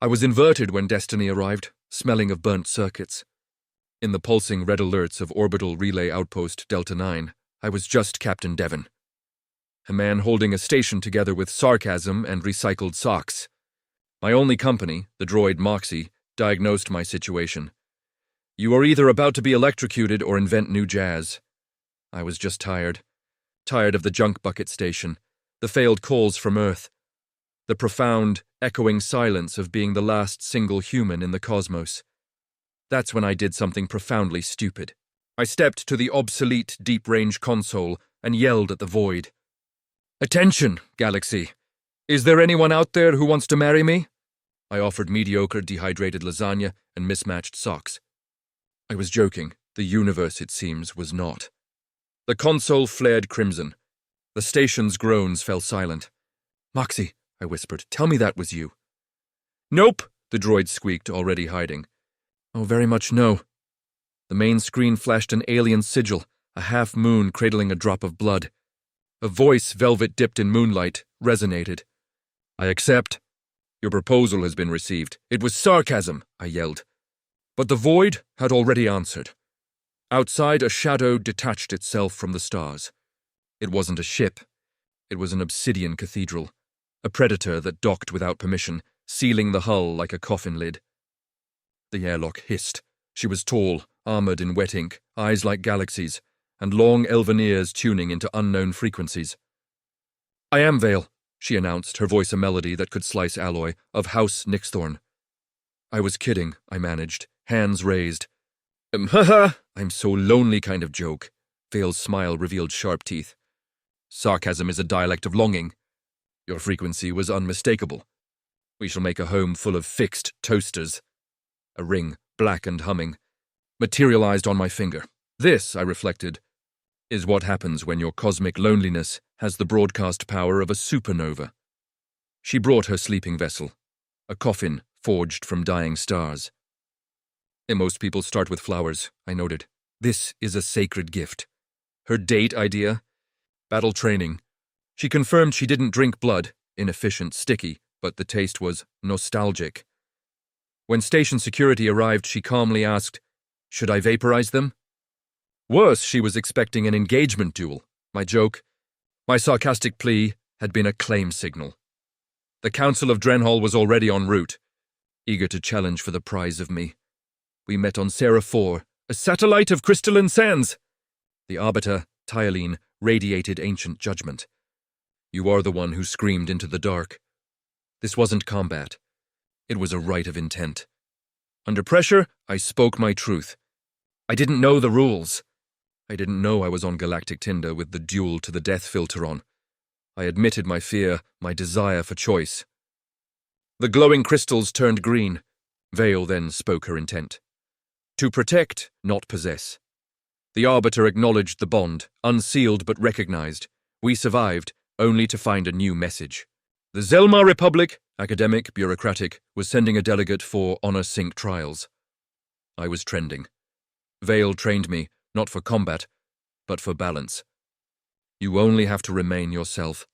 I was inverted when Destiny arrived, smelling of burnt circuits. In the pulsing red alerts of Orbital Relay Outpost Delta 9, I was just Captain Devon. A man holding a station together with sarcasm and recycled socks. My only company, the droid Moxie, diagnosed my situation. You are either about to be electrocuted or invent new jazz. I was just tired. Tired of the junk bucket station, the failed calls from Earth, the profound, echoing silence of being the last single human in the cosmos. That's when I did something profoundly stupid. I stepped to the obsolete deep-range console and yelled at the void. "Attention, Galaxy! Is there anyone out there who wants to marry me?" I offered mediocre dehydrated lasagna and mismatched socks. I was joking. The universe, it seems, was not. The console flared crimson. The station's groans fell silent. "Moxie," I whispered, "tell me that was you." "Nope," the droid squeaked, already hiding. "Oh, very much no." The main screen flashed an alien sigil, a half-moon cradling a drop of blood. A voice, velvet-dipped in moonlight, resonated. "I accept. Your proposal has been received." It was sarcasm, I yelled. But the void had already answered. Outside, a shadow detached itself from the stars. It wasn't a ship. It was an obsidian cathedral, a predator that docked without permission, sealing the hull like a coffin lid. The airlock hissed. She was tall, armored in wet ink, eyes like galaxies, and long elven ears tuning into unknown frequencies. "I am Vale," she announced, her voice a melody that could slice alloy, "of House Nixthorn." I was kidding, I managed, hands raised. Haha, I'm so lonely kind of joke." Vale's smile revealed sharp teeth. "Sarcasm is a dialect of longing. Your frequency was unmistakable. We shall make a home full of fixed toasters." A ring, black and humming, materialized on my finger. This, I reflected, is what happens when your cosmic loneliness has the broadcast power of a supernova. She brought her sleeping vessel, a coffin forged from dying stars. "Most people start with flowers," I noted. "This is a sacred gift." Her date idea? Battle training. She confirmed she didn't drink blood, inefficient, sticky, but the taste was nostalgic. When station security arrived, she calmly asked, "Should I vaporize them?" Worse, she was expecting an engagement duel. My joke, my sarcastic plea, had been a claim signal. The Council of Drenhall was already en route, eager to challenge for the prize of me. We met on Serra 4, a satellite of crystalline sands. The arbiter, Tyalene, radiated ancient judgment. "You are the one who screamed into the dark." This wasn't combat. It was a rite of intent. Under pressure, I spoke my truth. I didn't know the rules. I didn't know I was on galactic Tinder with the duel to the death filter on. I admitted my fear, my desire for choice. The glowing crystals turned green. Vale then spoke her intent. To protect, not possess. The arbiter acknowledged the bond, unsealed but recognized. We survived, only to find a new message. The Zelmar Republic, academic, bureaucratic, was sending a delegate for honor sync trials. I was trending. Vale trained me, not for combat, but for balance. You only have to remain yourself.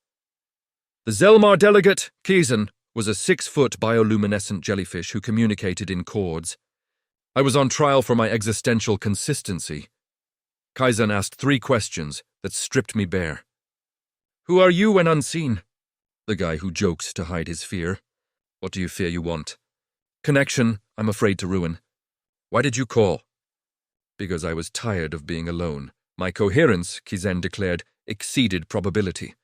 The Zelmar delegate, Kizan, was a 6-foot bioluminescent jellyfish who communicated in chords. I was on trial for my existential consistency. Kizan asked 3 questions that stripped me bare. "Who are you when unseen?" The guy who jokes to hide his fear. "What do you fear you want?" "Connection, I'm afraid to ruin." "Why did you call?" "Because I was tired of being alone. My coherence," Kizan declared, "exceeded probability."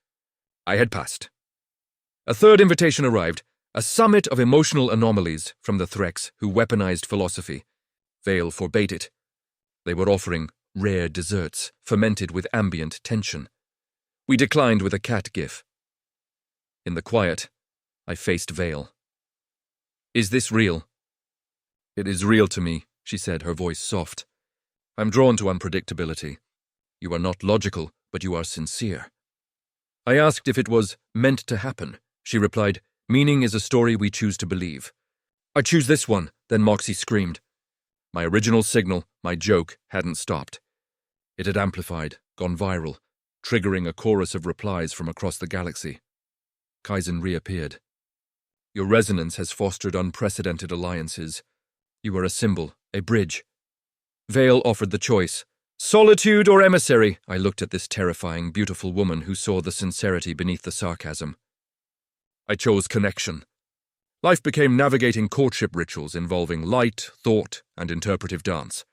I had passed. A 3rd invitation arrived, a summit of emotional anomalies from the Threx who weaponized philosophy. Vale forbade it. They were offering rare desserts, fermented with ambient tension. We declined with a cat gif. In the quiet, I faced Vale. "Is this real?" "It is real to me," she said, her voice soft. "I'm drawn to unpredictability. You are not logical, but you are sincere." I asked if it was meant to happen. She replied, "Meaning is a story we choose to believe." "I choose this one," then Moxie screamed. My original signal, my joke, hadn't stopped. It had amplified, gone viral, triggering a chorus of replies from across the galaxy. Kaizen reappeared. Your resonance has fostered unprecedented alliances. You are a symbol, a bridge. Vale offered the choice. Solitude or emissary? I looked at this terrifying, beautiful woman who saw the sincerity beneath the sarcasm. I chose connection. Life became navigating courtship rituals involving light, thought, and interpretive dance.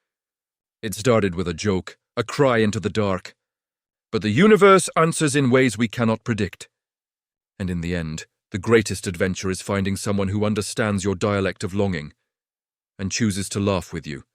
It started with a joke, a cry into the dark. But the universe answers in ways we cannot predict. And in the end, the greatest adventure is finding someone who understands your dialect of longing and chooses to laugh with you